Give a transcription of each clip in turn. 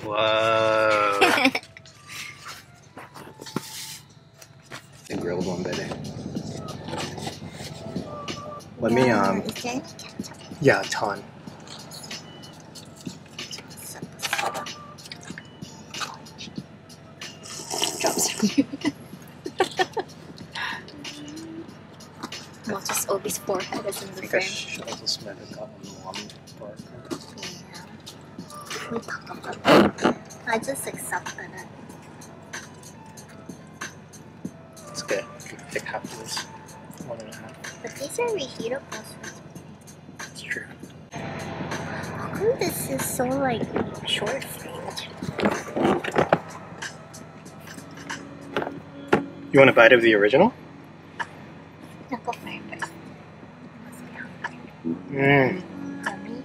Whoa. The grilled one, baby. Let me, Is there any ketchup? yeah, a ton. Drops from you. Well, just Obi's forehead is in the I think I frame. should also smell it up on the one part. I just accepted it. It's good. You can pick half of this. 1.5. But these are reheatable. It's true. How come this is so like short framed? You want a bite of the original? No, go for it first. Mmm. Yummy.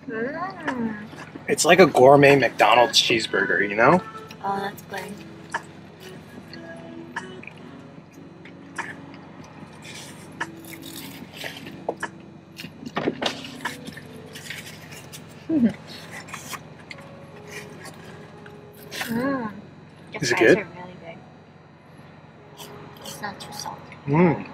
Mmm. It's like a gourmet McDonald's cheeseburger, you know? Oh, that's good. Mmm. Is it good? Are really good. It's not too salty. Mmm.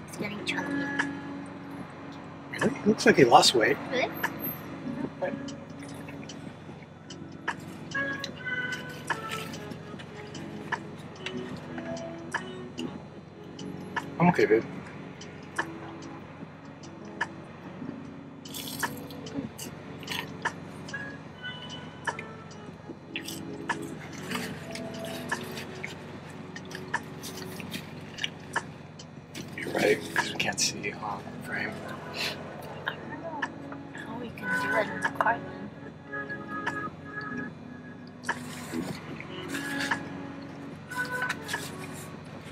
It's getting chunky. Really? It looks like he lost weight. Really? I'm okay, babe. You're right, because we can't see on the frame. I don't know how we can do it in the car then.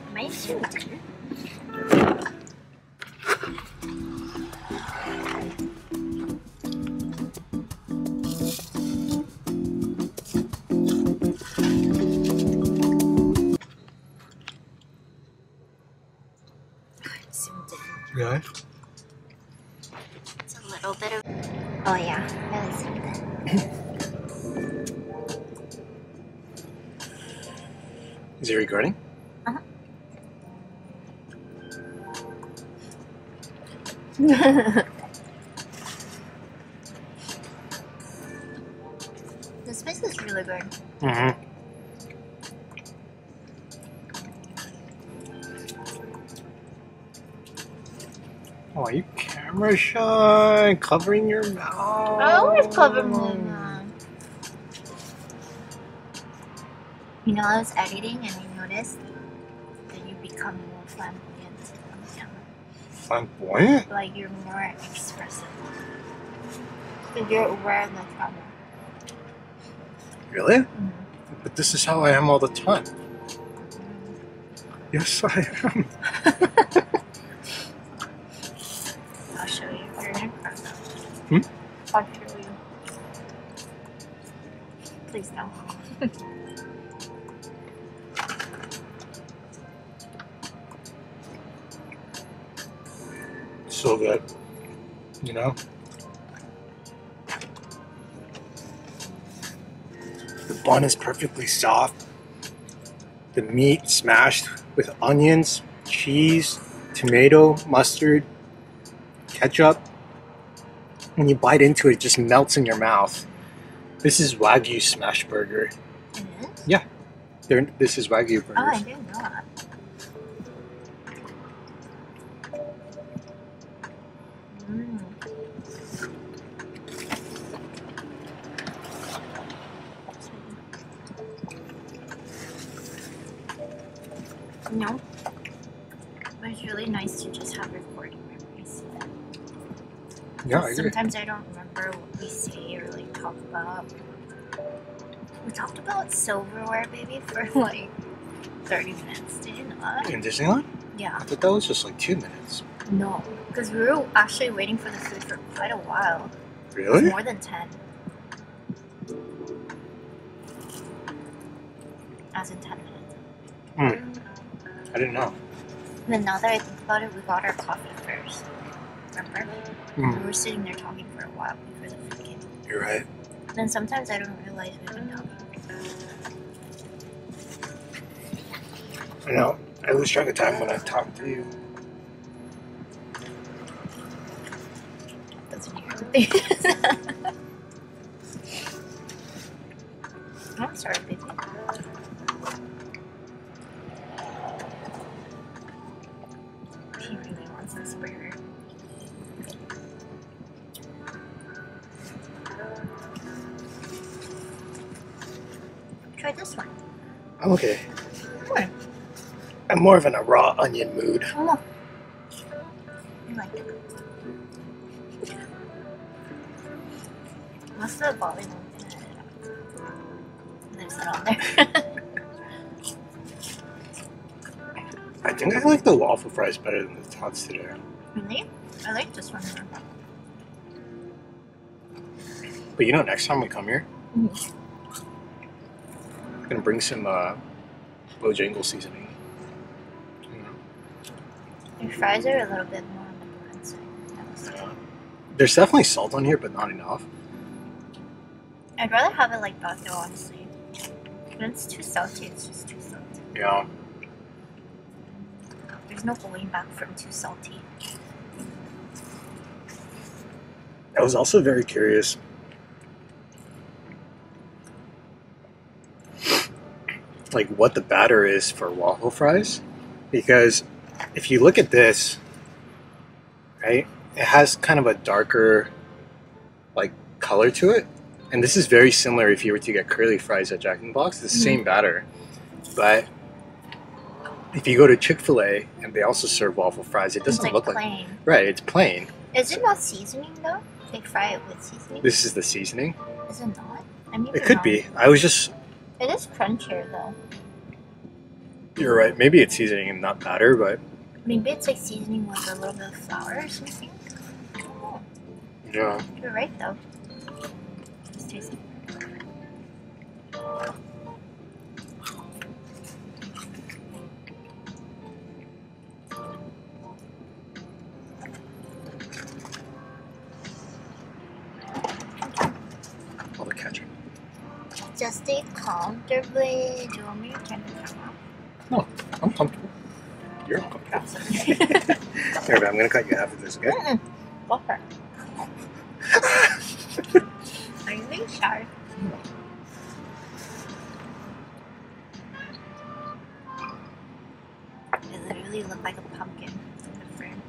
Am I too dinner? Really? It's a little bit of. Oh yeah, really something. Is he recording? Uh-huh. The spice is really good. Mm-hmm. Oh, you camera shy, covering your mouth. I always cover my mouth. You know, I was editing and I noticed that you become more flamboyant on the camera. Flamboyant? Like you're more expressive. Because you're aware of the camera. Really? Mm-hmm. But this is how I am all the time. Yes, I am. I'll show you. You're in a crowd now. Hmm? I'll show you. Please no. So good. You know? The bun is perfectly soft. The meat smashed with onions, cheese, tomato, mustard, ketchup. When you bite into it, it just melts in your mouth. This is Wagyu smash burger. It is? Yeah. This is Wagyu burgers. Oh, I didn't know that. Mm. No. But it's really nice to just have recording memories. Yeah, I agree. Sometimes I don't remember what we say or like talk about. We talked about silverware, baby, for like 30 minutes. Did you know that? In Disneyland? Yeah. I thought that was just like 2 minutes. No, because we were actually waiting for the food for quite a while. Really? More than 10. as intended. I didn't know. Then now that I think about it, we got our coffee first. Remember? We were sitting there talking for a while before the food came. You're right. Then sometimes I don't realize we've been talking. I know. I lose track of time when I talk to you. Doesn't hear the thing. I'm sorry, baby. He really wants this burger. Try this one. I'm okay. What? I'm more of in a raw onion mood. Oh. I like it. What's the volleyball thing? There's it on there. I think I like the waffle fries better than the tots today. Really? I like this one more. But you know, next time we come here, Mm-hmm. I'm gonna bring some Bojangle seasoning. Your fries are a little bit more on the bland side. Yeah. There's definitely salt on here, but not enough. I'd rather have it like that though, honestly. When it's too salty, it's just too salty. Yeah. There's no going back from too salty. I was also very curious. Like what the batter is for waffle fries, because if you look at this, right, it has kind of a darker like color to it, and this is very similar if you were to get curly fries at Jack in the Box. It's the same batter, but if you go to Chick-fil-A and they also serve waffle fries, it doesn't look plain. like right. It's plain. Is it not seasoning though? They fry it with seasoning. This is the seasoning. Is it not? I mean, It could be. I was just. It is crunchier though. You're right. Maybe it's seasoning and not batter, but Maybe it's like seasoning with a little bit of flour or something. Oh, yeah. you're right though. Let's taste it. All the ketchup. Just stay comfortably. Do you want me to turn the camera off? No, I'm comfortable. You're uncomfortable. Sorry. Here, but I'm gonna cut you half of this, okay? Go for it. Are you being shy? You literally look like a pumpkin in the frame.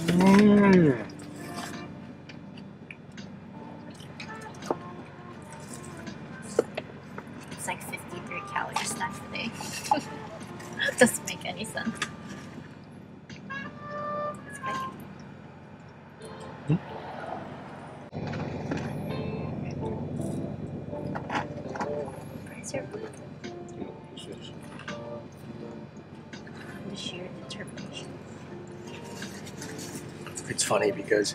Mmm. It's like 53 calories snack today. Doesn't make any sense. It's good. Fries are good. The sheer determination. It's funny because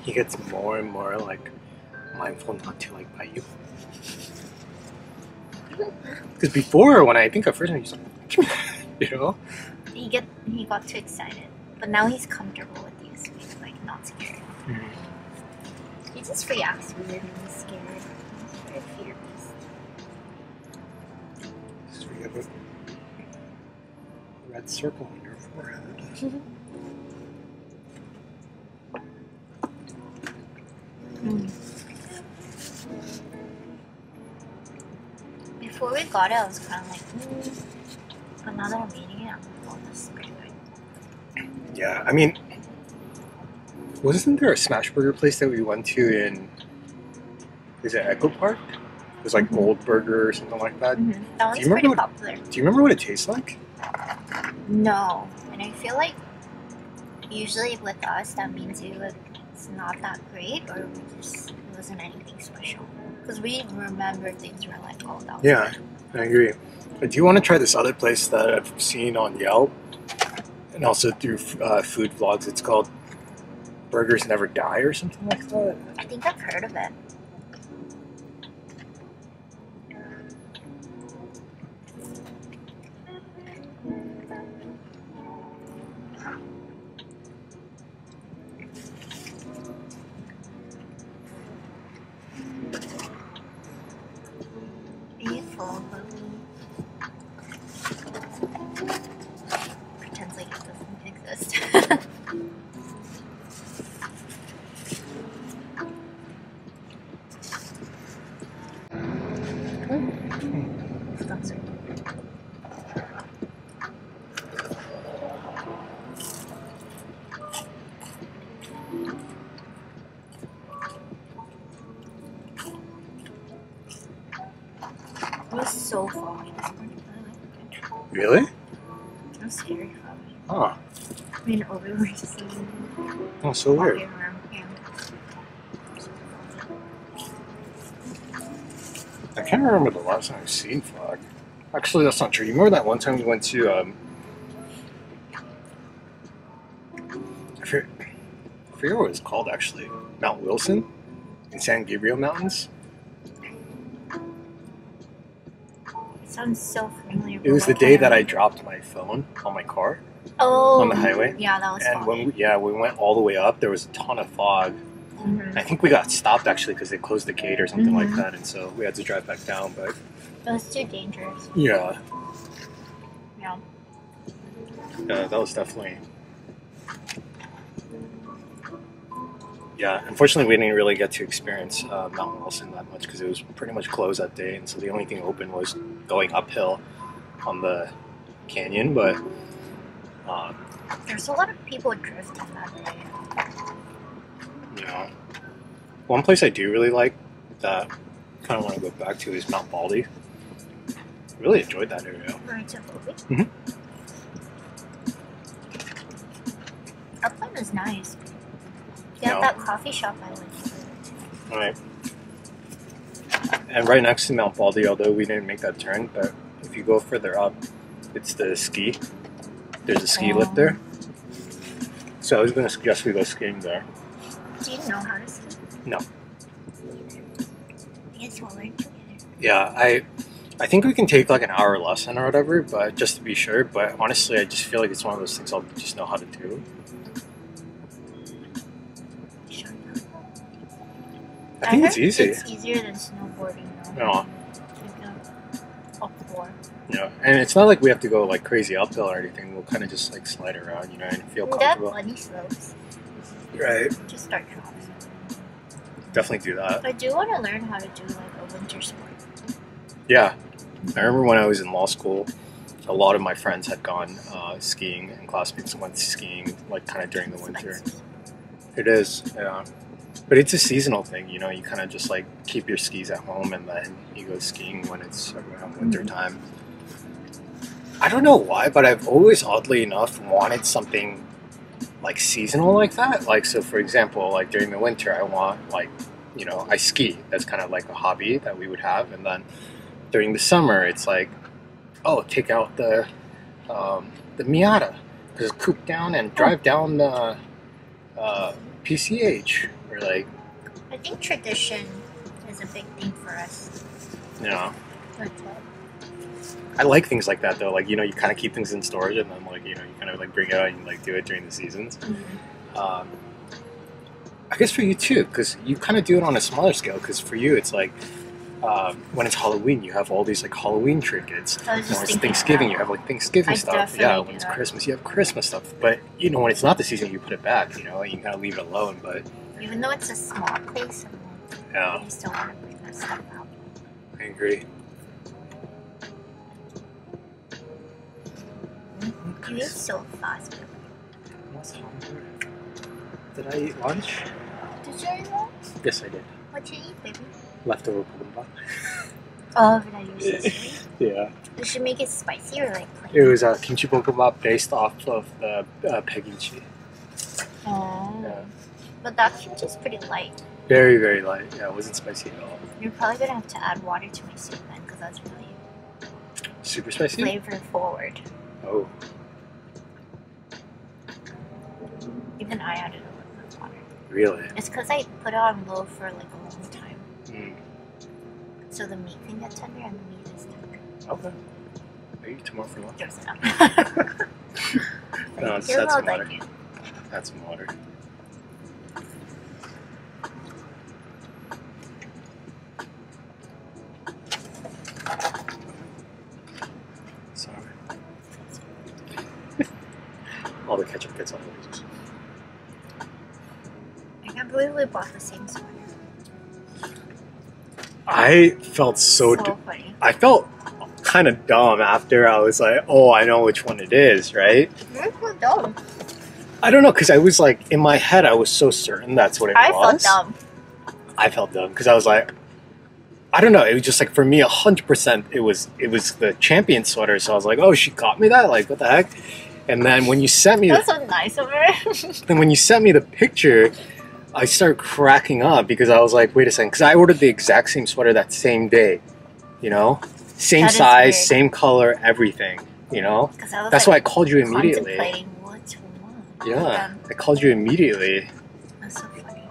he gets more and more like mindful not to like bite you. Because before, when I think at first, he's like, you know, He got too excited, but now he's comfortable with you, so he's like not scared. He just reacts weird when he's scared. He's very fear-based. so you have a red circle on your forehead. Before we got it, I was kind of like, but now that I'm eating it, I'm like, oh, this is pretty good. Yeah, I mean, wasn't there a smash burger place that we went to in, is it Echo Park? It was like Gold Burger or something like that. That one's pretty popular. Do you remember what it tastes like? No, and I feel like usually with us, that means it's not that great, or it wasn't anything special. Because we remember things were like, oh, that was Yeah, good. I agree. But do you want to try this other place that I've seen on Yelp and also through food vlogs? It's called Burgers Never Die or something like that. I think I've heard of it. It was so foggy this morning. Really? It was scary foggy. Huh. I mean, we were just Oh, so weird. walking around. Yeah. I can't remember the last time I've seen fog. Actually, that's not true. You remember that one time we went to, I forget what it's called actually. Mount Wilson in San Gabriel Mountains. It sounds so familiar. It was the day that I dropped my phone on my car on the highway. Yeah, that was And foggy. when we went all the way up, there was a ton of fog. Mm-hmm. I think we got stopped actually because they closed the gate or something like that, and so we had to drive back down. But It was too dangerous. yeah, Yeah. that was definitely. Yeah, unfortunately, we didn't really get to experience Mount Wilson that much because it was pretty much closed that day, and so the only thing open was going uphill on the canyon. But There's a lot of people drifting that day. you know, one place I do really like that I kind of want to go back to is Mount Baldy. Really enjoyed that area. Right to Boba. Mhm. Upland is nice. They Yeah. have that coffee shop I went to. All right. And right next to Mount Baldy, although we didn't make that turn, but if you go further up, it's the ski. There's a ski lift there. So I was going to suggest we go skiing there. Do you know how to ski? No. I guess we'll learn together. Yeah, I think we can take like an hour lesson or whatever, but just to be sure. But honestly, I just feel like it's one of those things I'll just know how to do. Sure. I think it's heard easy. It's easier than snowboarding though. No. Up floor. Yeah, and it's not like we have to go like crazy uphill or anything. We'll kind of just like slide around, and feel They have comfortable. bunny slopes. Right. Just start drops. Definitely do that. I do want to learn how to do like a winter sport. Yeah. I remember when I was in law school, a lot of my friends had gone skiing, and classmates went skiing like kind of during the winter. Expensive. It is, yeah. But it's a seasonal thing, you kind of just like keep your skis at home and then you go skiing when it's around winter time. I don't know why, but I've always, oddly enough, wanted something like seasonal like that. Like, so for example, like during the winter, I want like, I ski. That's kind of like a hobby that we would have. And then during the summer, it's like, oh, take out the Miata, just coupe down and drive down the PCH. Or like, I think tradition is a big thing for us. But, I like things like that though. Like, you kind of keep things in storage and then like, you kind of like bring it out and like do it during the seasons. Mm-hmm. I guess for you too, because you kind of do it on a smaller scale. Because for you, it's like when it's Halloween, you have all these like Halloween trinkets. I was just When it's thinking Thanksgiving, that. you have like Thanksgiving I stuff. definitely Yeah, do when it's that. Christmas, you have Christmas stuff. But when it's not the season, you put it back. You kind of leave it alone. But Even though it's a small place, yeah, I still want to bring that stuff out. I agree. You eat so fast. Did I eat lunch? Did you eat lunch? Yes, I did. What you eat, baby? Leftover Boba. Oh, that you're so sweet. Yeah. You should make it spicy or like plain. It was kimchi bokkeumbap based off of the peggichi. Oh. Yeah. But that kimchi's pretty light. Very, very light. Yeah, it wasn't spicy at all. You're probably gonna have to add water to my soup then, because that's really Super spicy? flavor forward. Oh. Even I added a little bit of water. Really? It's because I put it on low for like a long time, Mm. so the meat can get tender and the meat is tender. Okay. Maybe tomorrow for lunch. There's enough. No, just You're add some well water. done, you. Add some water. Sorry. All the ketchup gets on the dishes. I can't believe we bought the same sweater. I felt so funny. I felt kind of dumb after I was like, oh, I know which one it is, right? You're so dumb. I don't know, because I was like, in my head, I was so certain that's what it I was. felt dumb. I felt dumb, because I was like, I don't know. It was just like for me, 100%. It was the champion sweater. So I was like, oh, she got me that. Like, what the heck? And then when you sent me, That's so nice of her. then when you sent me the picture, I started cracking up because I was like, wait a second, because I ordered the exact same sweater that same day. You know, same That is size, weird. same color, everything. You know, 'Cause I was, that's like, why I called you immediately. contemplating what to want. Yeah, I called you immediately. That's so funny.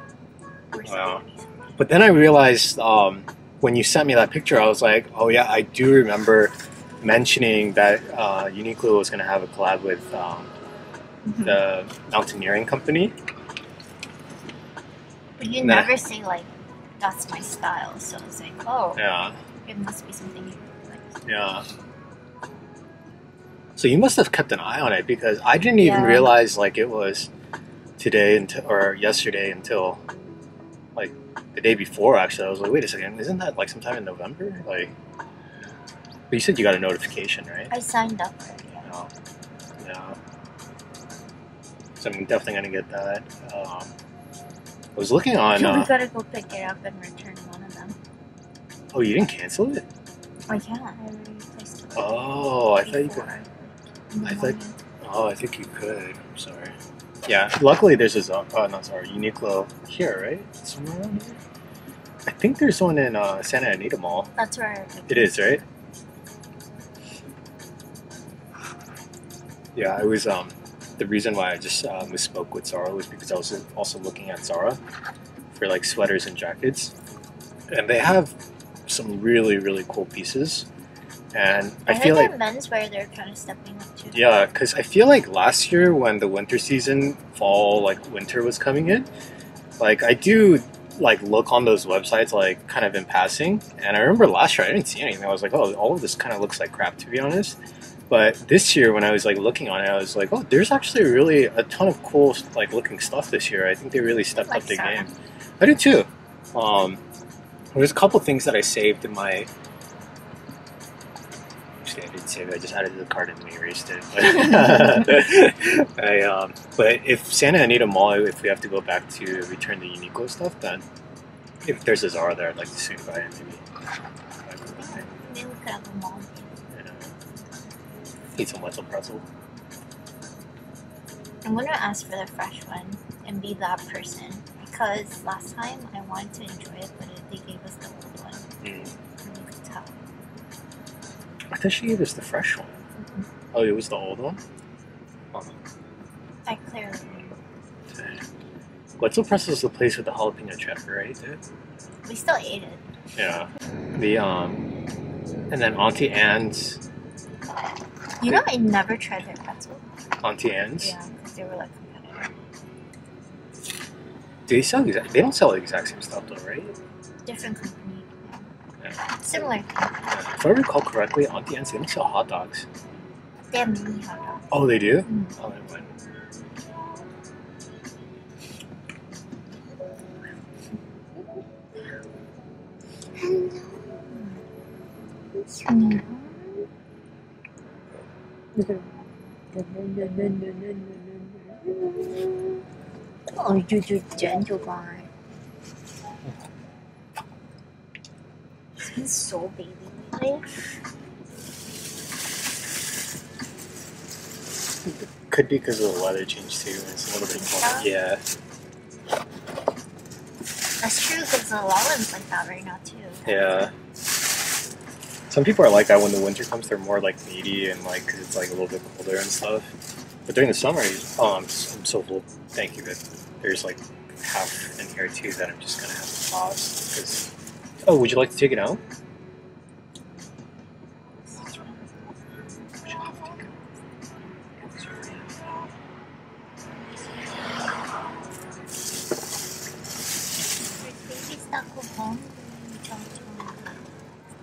We're so Wow. funny. But then I realized when you sent me that picture, I was like, oh yeah, I do remember mentioning that Uniqlo was going to have a collab with the mountaineering company. But you Nah. never say like, that's my style. So it's like, oh, Yeah, it must be something you like. yeah. So you must have kept an eye on it because I didn't even Yeah. realize like it was today or yesterday until like the day before. Actually, I was like, wait a second, isn't that like sometime in November? Like, but you said you got a notification, right? I signed up for it. Yeah. No. Yeah. So I'm definitely gonna get that. I was looking on. we gotta go pick it up and return one of them. Oh, you didn't cancel it? Oh yeah, I already placed it. Oh, I thought you could. I thought. Oh, I think you could. I'm sorry. Yeah. Luckily, there's a Uniqlo here, right? Somewhere around here. I think there's one in Santa Anita Mall. That's where It is, right? Yeah, I was. The reason why I just misspoke with Zara was because I was also looking at Zara for like sweaters and jackets, and they have some really really cool pieces. And I feel like menswear they're kind of stepping up to. yeah, because I feel like last year when the winter season, fall like winter was coming in, like I do like look on those websites like kind of in passing, and I remember last year I didn't see anything. I was like, oh, all of this kind of looks like crap, to be honest. But this year, when I was like looking on it, I was like, "Oh, there's actually really a ton of cool like looking stuff this year." I think they really stepped up the game. I do too. There's a couple things that I saved in my. Actually, I didn't save it. I just added it to the cart and erased it. But if Santa Anita Mall, if we have to go back to return the Uniqlo stuff, then if there's a Zara there, I'd like to swing by and maybe. Maybe we could have a mall. Eat some wetzel pretzel. I'm gonna ask for the fresh one and be that person because last time I wanted to enjoy it, but they gave us the old one. And you could tell. I thought she gave us the fresh one. Oh, it was the old one? Oh. I clearly knew. Wetzel Pretzel is the place with the jalapeno cheddar, right? Dude? We still ate it. Yeah. And then Auntie Anne's. You know, I never tried their pretzel. Auntie Anne's? Yeah, because they were like competitive. Do they sell they don't sell the exact same stuff though, right? Different company. Yeah. Similar. If I recall correctly, Auntie Anne's, they don't sell hot dogs. They have mini hot dogs. Oh, they do? Mm. Oh, never mind. Oh, you gentle guy. He's been so baby lately. Could be because of the weather change too. It's a little bit cold. Yeah. That's true because the Lawrence like that right now too. Yeah. Some people are like that when the winter comes. They're more like needy and like because it's like a little bit colder and stuff. But during the summer, I'm so full. Thank you. That there's like half in here too that I'm just gonna have to toss. Because oh, would you like to take it out?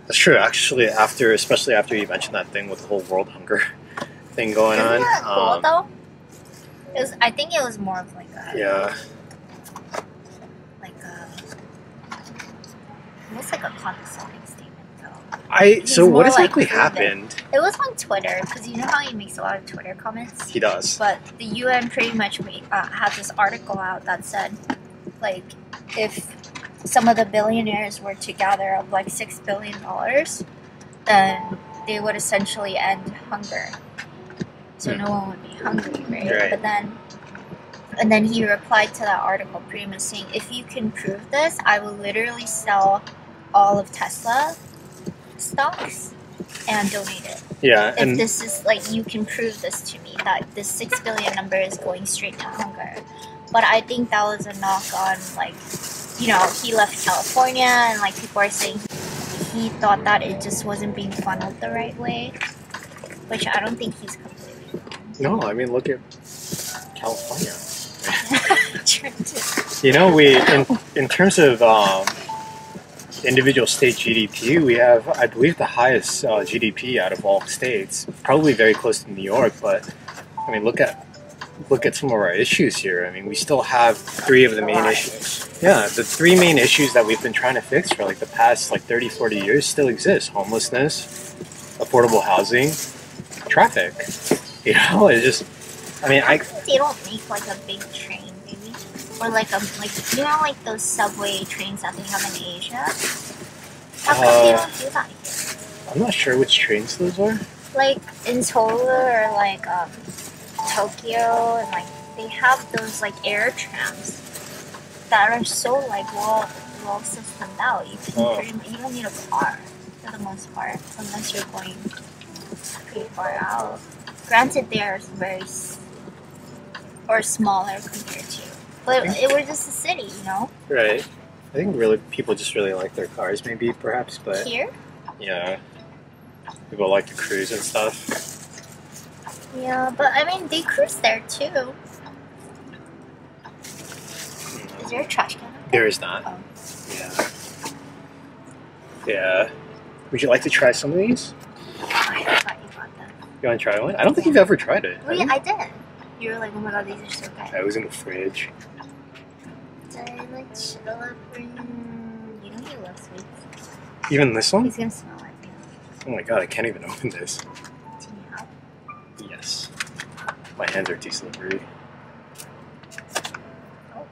That's true. Actually, especially after you mentioned that thing with the whole world hunger thing going on. Isn't that cool though? I think it was more of like a almost like a condescending statement though. So what more exactly like happened? It was on Twitter because you know how he makes a lot of Twitter comments. He does. But the UN pretty much had this article out that said, like, if some of the billionaires were to gather up like $6 billion, then they would essentially end hunger. So no one would be hungry, right? But then he replied to that article pretty much saying, if you can prove this, I will literally sell all of Tesla stocks and donate it. Yeah. If this is like, you can prove this to me, that this 6 billion number is going straight to hunger. But I think that was a knock on, like, you know, he left California and like people are saying he thought that it just wasn't being funneled the right way, which I don't think he's completely wrong. No, I mean, look at California. True. You know, in terms of individual state GDP, we have, I believe, the highest GDP out of all states. Probably very close to New York, but I mean, look at some of our issues here. I mean, we still have 3 of the main issues. Yeah, the 3 main issues that we've been trying to fix for like the past like 30, 40 years still exist. Homelessness, affordable housing, traffic. You know, it's just, I mean, they don't make like a big train, maybe, or like you know, like those subway trains that they have in Asia. How come they don't do that here? I'm not sure which trains those are. Like in Seoul or like Tokyo, and like they have those like air trams that are so like well systemed out. You can you don't need a car for the most part, unless you're going pretty far out. Granted, they are very or smaller compared to, but it was just a city, you know. Right. I think really people just really like their cars, maybe perhaps, but here. Yeah. People like to cruise and stuff. Yeah, but I mean, they cruise there too. Is there a trash can? There is not. Oh. Yeah. Yeah. Would you like to try some of these? I thought you bought them. You want to try one? I don't think you've ever tried it. Oh yeah, I did. You were like, oh my god, these are so good. I was in the fridge. Did I like chill up? You know he loves sweets. Even this one? He's gonna smell it. Oh my god, I can't even open this. Can you help? Yes. My hands are too slippery. Oh.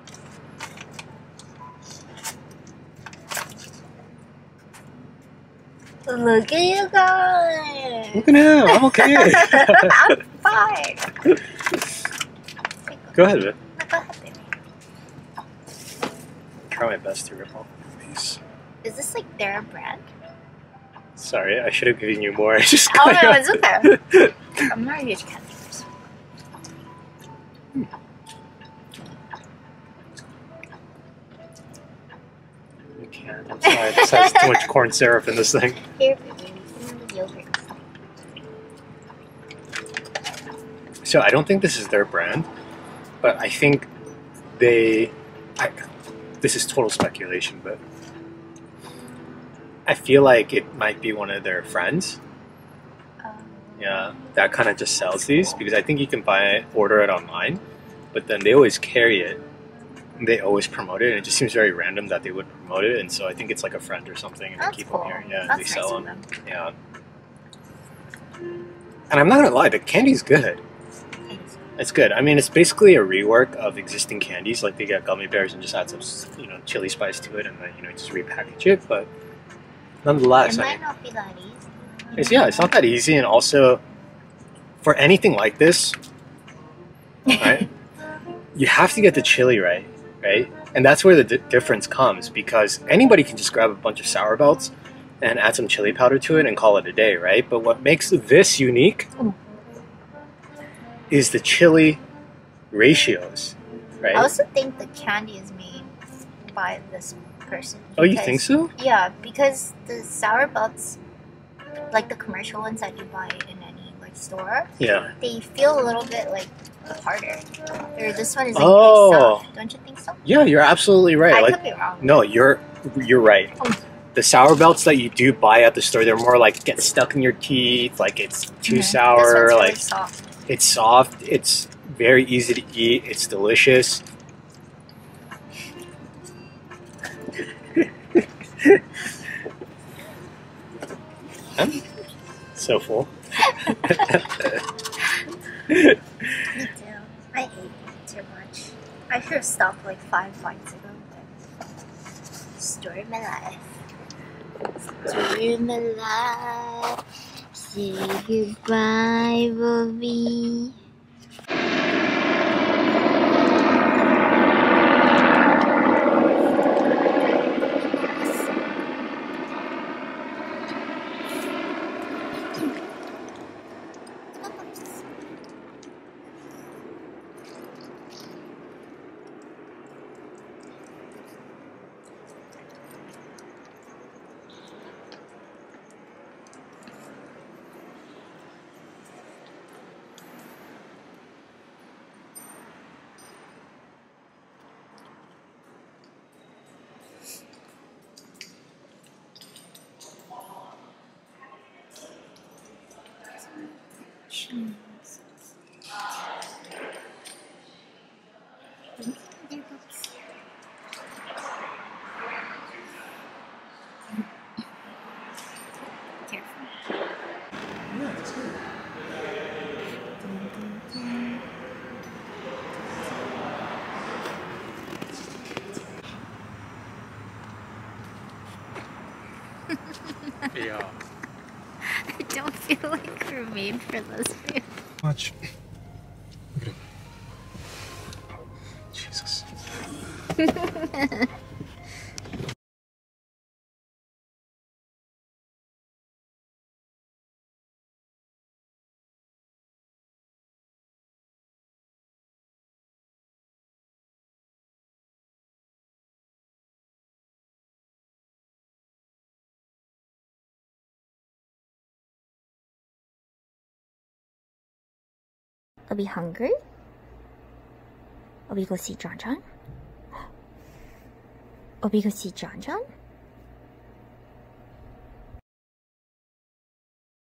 Look at you guys! Look at him! I'm okay! I'm fine! Go ahead, man. Go ahead, baby. Try my best to rip off these. Is this like their brand? Sorry, I should have given you more. I just Oh no, it's okay. I'm not a huge candy person. You can't. I'm sorry. This has too much corn syrup in this thing. Here, baby. Give me the yogurt. So I don't think this is their brand, but I think this is total speculation, but I feel like it might be one of their friends. Yeah, that kind of just sells these, because I think you can order it online, but then they always carry it. And they always promote it, and it just seems very random that they would promote it, and so I think it's like a friend or something, and That's they keep cool. them here. Yeah, That's they sell nice them. of them. Yeah. And I'm not gonna lie, the candy's good. It's good. I mean, it's basically a rework of existing candies. Like they get gummy bears and just add some, chili spice to it, and then just repackage it. But nonetheless, It might not be that easy. it's not that easy, and also for anything like this, right? You have to get the chili right? And that's where the difference comes, because anybody can just grab a bunch of sour belts and add some chili powder to it and call it a day, right? But what makes this unique is the chili ratios, right? I also think the candy is made by this person. Oh, you think so? Yeah, because the sour belts, like the commercial ones that you buy in any like store, Yeah. they feel a little bit like harder. Or this one is like Oh. really soft. Don't you think so? Yeah, you're absolutely right. I could be wrong. No, you're right. Oh. The sour belts that you do buy at the store, they're more like get stuck in your teeth, like it's too sour, This one's really like soft. it's soft, it's very easy to eat, it's delicious. I'm so full. Me too. I ate too much. I should have stopped like 5 bites ago. But Story of my life. Story of my life. Say goodbye, Bobby. Yeah. I don't feel like we're made for this food. Much. Look at him. Jesus. Are we hungry? Are we go see John John? Are we go see John John?